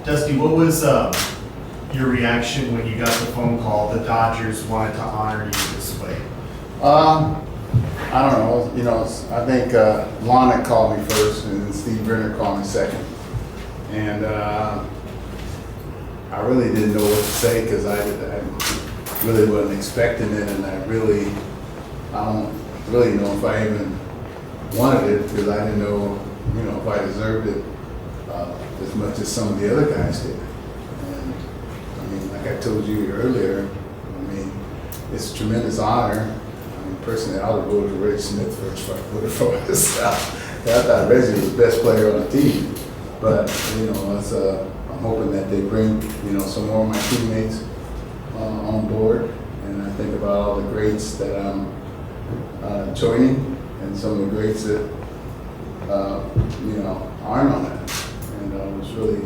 Dusty, what was your reaction when you got the phone call the Dodgers wanted to honor you this way? I don't know. I think Lon had called me first, and then Steve Brenner called me second. And I really didn't know what to say because I really wasn't expecting it, and I don't really know if I even wanted it because I didn't know, if I deserved it as much as some of the other guys did. And I mean, like I told you earlier, it's a tremendous honor. Personally, I would vote for Reggie Smith first if I voted for myself. I thought Reggie was the best player on the team. But, I'm hoping that they bring, some more of my teammates on board. And I think about all the greats that I'm joining and some of the greats that, aren't on it. And I was really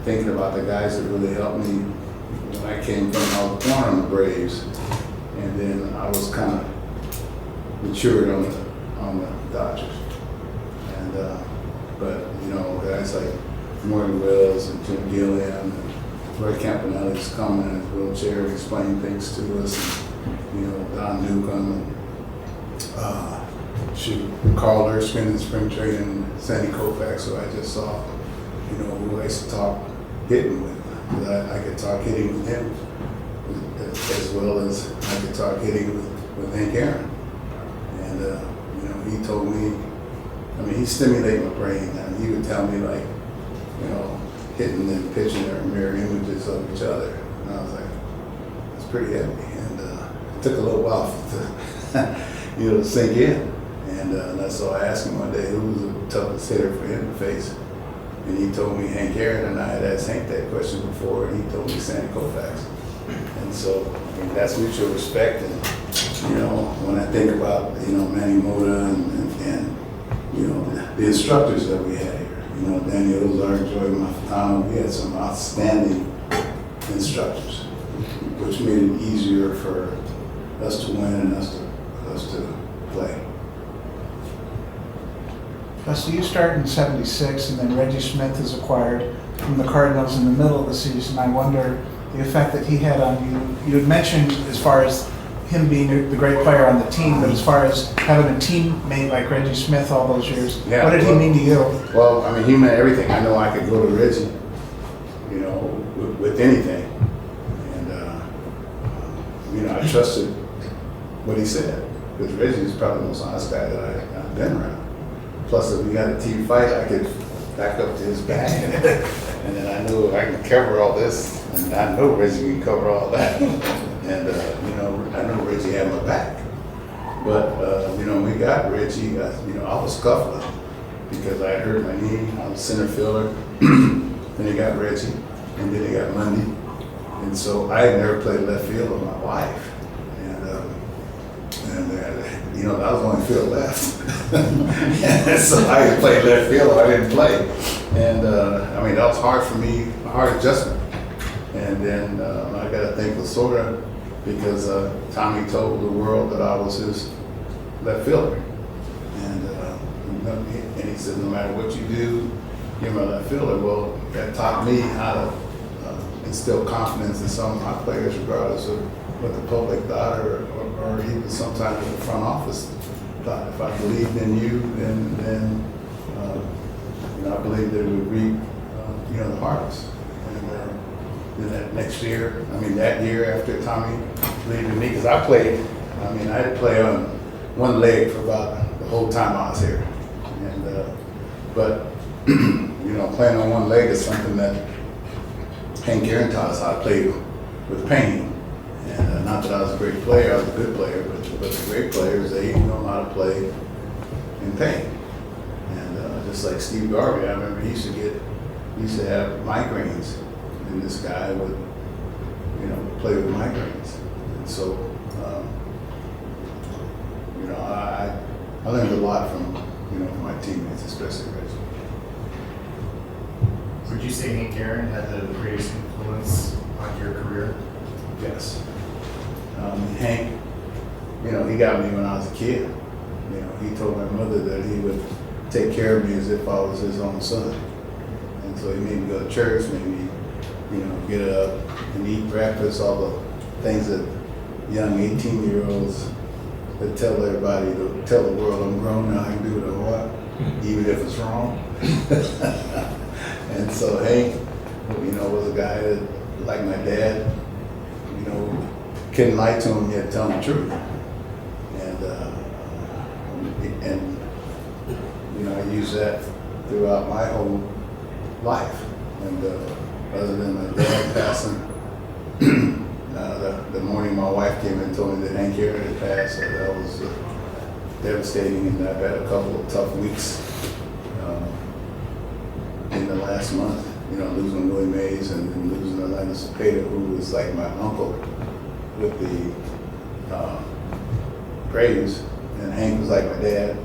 thinking about the guys that really helped me when I came from out the corner on the Braves. And then I was kind of matured on the Dodgers. And but guys like Morgan Wells and Jim Gilliam and Roy Campanelli's coming in his wheelchair explaining things to us, and, Don Newcomb and Carl Erskine in spring training, Sandy Koufax, who I just saw, who I used to talk hitting with. Because I could talk hitting with him as well as I could talk hitting with Hank Aaron. And, he told me, he stimulated my brain. He would tell me hitting and pitching are mirror images of each other. And I was like, that's pretty heavy. And it took a little while to sink in. And so I asked him one day who was the toughest hitter for him to face. And he told me Hank Aaron, and I had asked Hank that question before, and he told me Sandy Koufax. And so, that's mutual respect. And, when I think about, Manny Mota and the instructors that we had here, Danny Ozark, Joey Mafitano, we had some outstanding instructors, which made it easier for us to win and us to play. So you start in '76, and then Reggie Smith is acquired from the Cardinals in the middle of the season. I wonder the effect that he had on you. You had mentioned as far as him being the great player on the team, but as far as having a teammate like Reggie Smith all those years, what did he mean to you? Well, he meant everything. I know I could go to Reggie, with anything. And, I trusted what he said, because Reggie is probably the most honest guy that I've been around. Plus, if we got a team fight, I could back up to his back, and then I knew I can cover all this, and I know Reggie can cover all that. And, I know Reggie had my back. But, when we got Reggie, I was scuffling because I hurt my knee. I was center fielder. Then they got Reggie, and then they got Mundy. And so I had never played left field with my wife. That was the only field left. And so I had played left field, I didn't play. And, that was hard for me, a hard adjustment. And then I got to thank Lasorda because Tommy told the world that I was his left fielder. And he said, no matter what you do, you're my left fielder. Well, that taught me how to instill confidence in some of my players, regardless of what the public thought or even sometimes the front office thought. If I believed in you, then I believed that it would reap the harvest. And then that next year, that year after Tommy believed in me, because I played, I had to play on one leg for about the whole time I was here. And but playing on one leg is something that Hank Aaron taught us how to play with pain. And not that I was a great player, I was a good player, but the great players, they know how to play in pain. And just like Steve Garvey, I remember he used to have migraines, and this guy would, play with migraines. And so, I learned a lot from, my teammates, especially Reggie. Would you say Hank Aaron had the greatest influence on your career? Yes. Hank, he got me when I was a kid. He told my mother that he would take care of me as if I was his own son. And And so he made me go to church, made me, get up and eat breakfast, all the things that young 18-year-olds that tell everybody, to tell the world I'm grown now, I can do what I want, even if it's wrong. And so Hank, was a guy that, like my dad, couldn't lie to him yet tell him the truth. And I use that throughout my whole life. And other than my dad passing, the morning my wife came and told me that Hank Aaron had passed, that was devastating. And I've had a couple of tough weeks in the last month. Losing Willie Mays and then losing Orlando Cepeda, who was like my uncle with the Braves. And Hank was like my dad.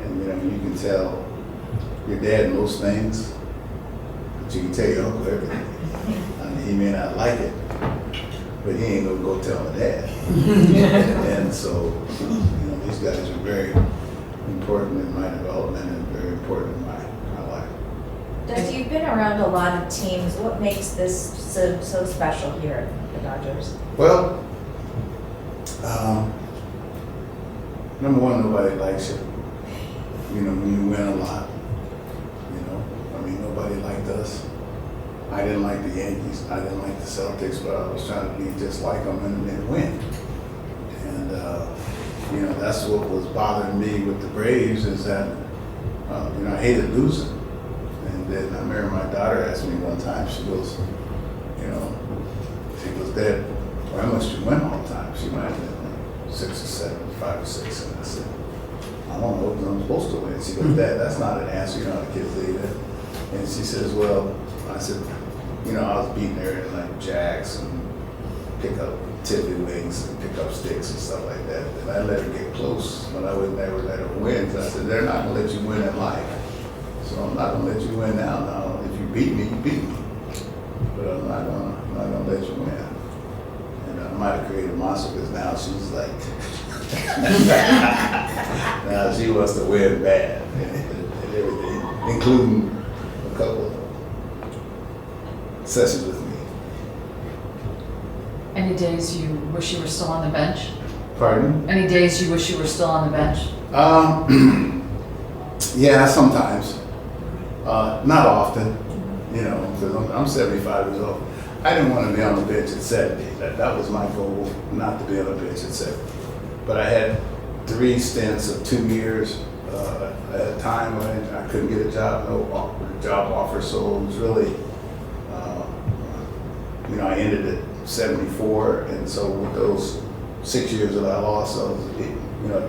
And you can tell your dad most things, but you can tell your uncle everything. I mean, he may not like it, but he ain't gonna go tell my dad. And so, these guys are very important in my development and very important in my life. Dusty, you've been around a lot of teams. What makes this so special here at the Dodgers? Well, number one, nobody likes you. When you win a lot, nobody liked us. I didn't like the Yankees. I didn't like the Celtics, but I was trying to be just like them and win. And, that's what was bothering me with the Braves is that, I hated losing. And then I remember my daughter asked me one time, she goes, Dad, why must you win all the time? She might have been 6 or 7, 5 or 6. And I said, I don't know because I'm supposed to win. She goes, Dad, that's not an answer. You know how the kids do that. And she says, well, I said, I was beating her in like jacks and pick up tiddlywinks and pick up sticks and stuff like that. And I let her get close, but I would never let her win. So I said, they're not gonna let you win in life. So I'm not gonna let you win now. Now, if you beat me, you beat me. But I'm not gonna let you win. And I might have created a monster because now she's like, now she wants to win bad and everything, including a couple of sessions with me. Any days you wish you were still on the bench? Pardon? Any days you wish you were still on the bench? Yeah, sometimes. Not often, because I'm 75 years old. I didn't want to be on the bench at 70. That was my goal, not to be on the bench at 70. But I had 3 stints of 2 years at a time when I couldn't get a job, no job offer. So it was really, I ended at 74, and so with those 6 years that I lost, I was,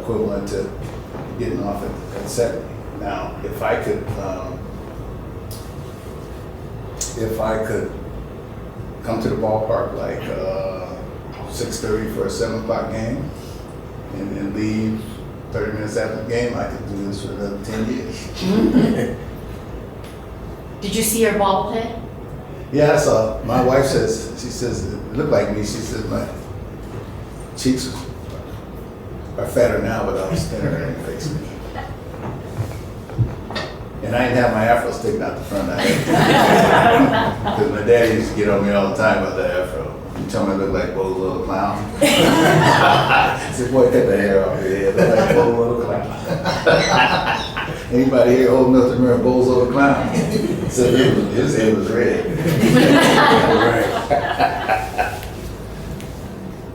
equivalent to getting off at 70. Now, if I could come to the ballpark like 6:30 for a 7 o'clock game, and then leave 30 minutes after the game, I could do this for another 10 years. Did you see your ball play? Yeah, I saw. My wife says, she says, it looked like me. She said my cheeks are fatter now, but I was thinner in the face. And I didn't have my afro sticking out the front of my head. Because my daddy used to get on me all the time about the afro. You tell me I look like Bozo the Clown. I said, boy, cut the hair off your head. Look like Bozo the Clown. Anybody here old enough to remember Bozo the Clown? So his head was red.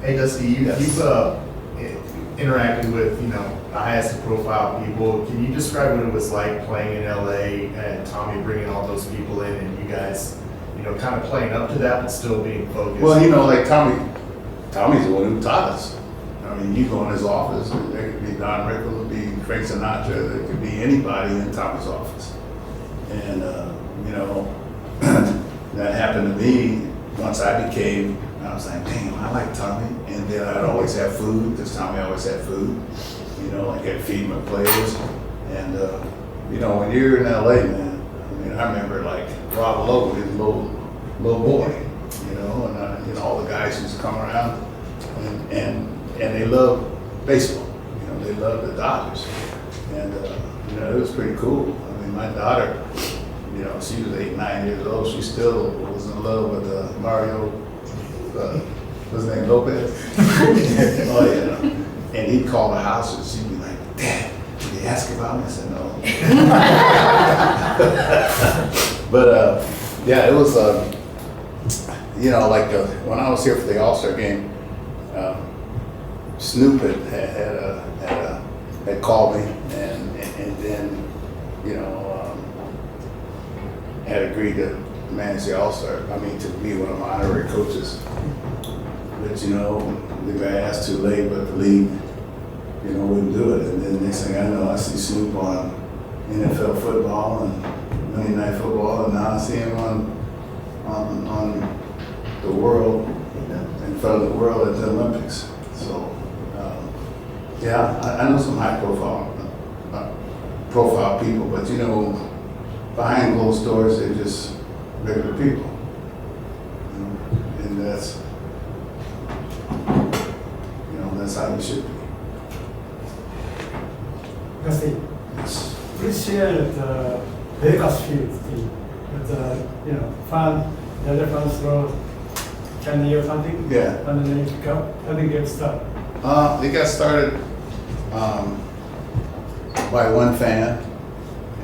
Hey, Dusty, you've interacted with, the highest profile people. Can you describe what it was like playing in LA and Tommy bringing all those people in and you guys, kind of playing up to that but still being focused? Well, like Tommy's the one who taught us. I mean, you go in his office, and there could be Don Rickles, there could be Frank Sinatra, there could be anybody in Tommy's office. And, that happened to me once I was like, damn, I like Tommy. And then I'd always have food, because Tommy always had food. Like I'd feed my players. And, when you're in LA, man, I remember like Rob Lowe, his little boy, and all the guys used to come around and they love baseball. They love the Dodgers. And, it was pretty cool. My daughter, you know, she was 8, 9 years old. She still was in love with Mario, what's his name, Lopez? Oh, yeah. And he'd call the house and she'd be like, Dad, did he ask about me? I said, no. But, yeah, it was, you know, like when I was here for the All-Star game, Snoop had called me and then, you know, had agreed to manage the All-Star, to be one of my honorary coaches. But, you know, the guy asked too late, but the league, you know, wouldn't do it. And then next thing I know, I see Snoop on NFL football and Monday Night Football, and now I see him on the world, in front of the world at the Olympics. So, yeah, I know some high profile people, but you know, behind closed doors, they're just regular people. You know, and that's, you know, that's how you should be. Dusty, Yes. please share the Bakersfield team. The other fans throw candy or something. Yeah. And then you pick up. How did it get started? It got started by one fan,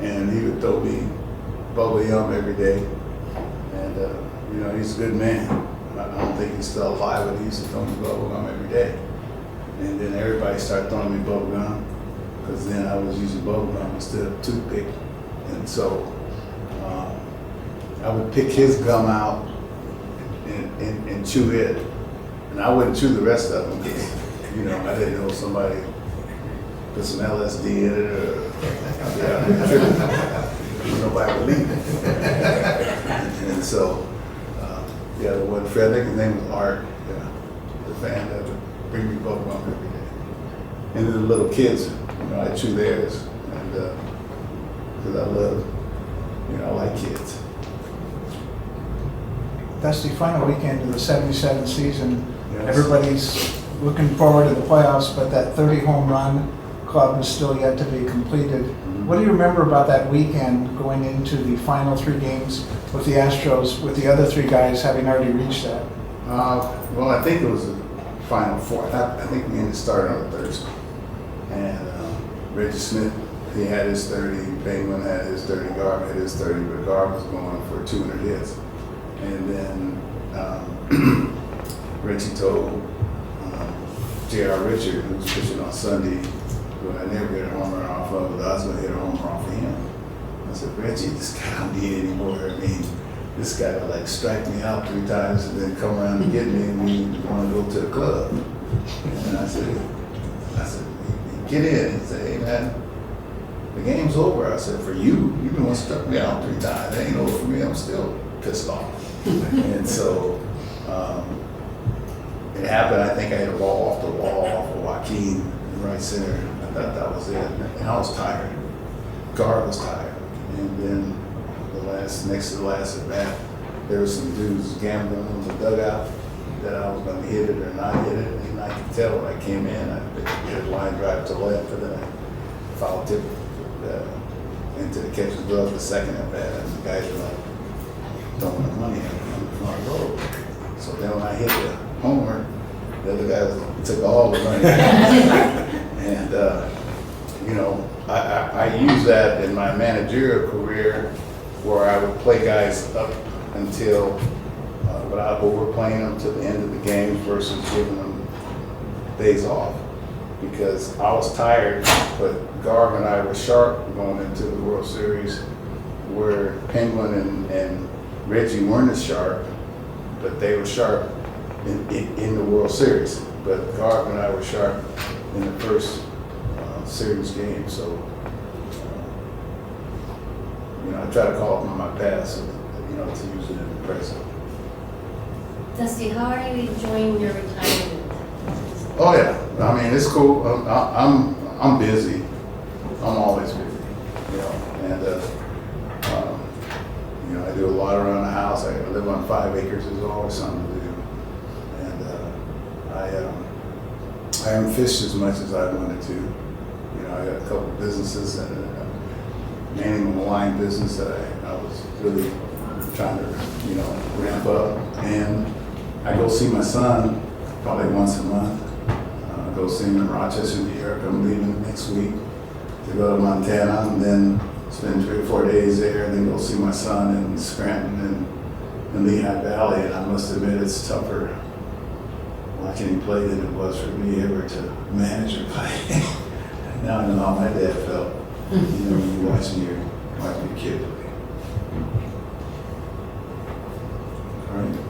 and he would throw me bubble yum every day. And you know, he's a good man. I don't think he's still alive, but he used to throw me bubble gum every day. And then everybody started throwing me bubble gum, because then I was using bubble gum instead of toothpick. And so I would pick his gum out and chew it. And I wouldn't chew the rest of them because, you know, I didn't know somebody put some LSD in it or nobody believed it. And so, yeah, the one friend, I think his name was Art, the fan that would bring me bubble gum every day. And then the little kids, you know, I chew theirs, and because I love, you know, I like kids. That's the final weekend of the 77 season. Yes. Everybody's looking forward to the playoffs, but that 30 home run club is still yet to be completed. What do you remember about that weekend going into the final 3 games with the Astros, with the other 3 guys having already reached that? Well, I think it was the final 4. I think we ended started on a Thursday. And Reggie Smith, he had his 30, Penguin had his 30, Garb had his 30, but Garb was going for 200 hits. And then Reggie told J.R. Richard, who was pitching on Sunday, who I never hit a home run off of, but I was going to hit a home run off of him. I said, Reggie, this guy don't need anymore. This guy would like strike me out 3 times and then come around and get me and we want to go to the club. And I said, get in. He said, hey man, the game's over. I said, for you, you've been one struck me out 3 times. It ain't over for me. I'm still pissed off. And so it happened. I think I hit a ball off the wall off of Joaquin in right center. I thought that was it. And I was tired. Garb was tired. And then next to the last at bat, there were some dudes gambling in the dugout that I was going to hit it or not hit it. And I could tell when I came in, I hit a line drive to left, and then I foul tip into the catcher's glove the second at bat. And the guys were like throwing the money in the front row. So then when I hit the homer, the other guys took all the money. And, you know, I used that in my managerial career where I would play guys up until, without overplaying them to the end of the game versus giving them days off. Because I was tired, but Garb and I were sharp going into the World Series, where Penguin and Reggie weren't as sharp, but they were sharp in the World Series. But Garb and I were sharp in the first series game, so you know, I try to call up on my past, you know, to use it in the present. Dusty, how are you enjoying your retirement? Oh yeah, I mean it's cool. I'm busy. I'm always busy, you know, and you know, I do a lot around the house. I live on 5 acres. There's always something to do, and I haven't fished as much as I wanted to. You know, I got a couple businesses, and managing my wine business that I was really trying to, ramp up. And I go see my son probably once a month. Go see him in Rochester, New York. I'm leaving next week to go to Montana and then spend 3 or 4 days there and then go see my son in Scranton and Lehigh Valley. And I must admit it's tougher watching him play than it was for me ever to manage or play. Now I know how my dad felt, when you're watching your kid play. All right.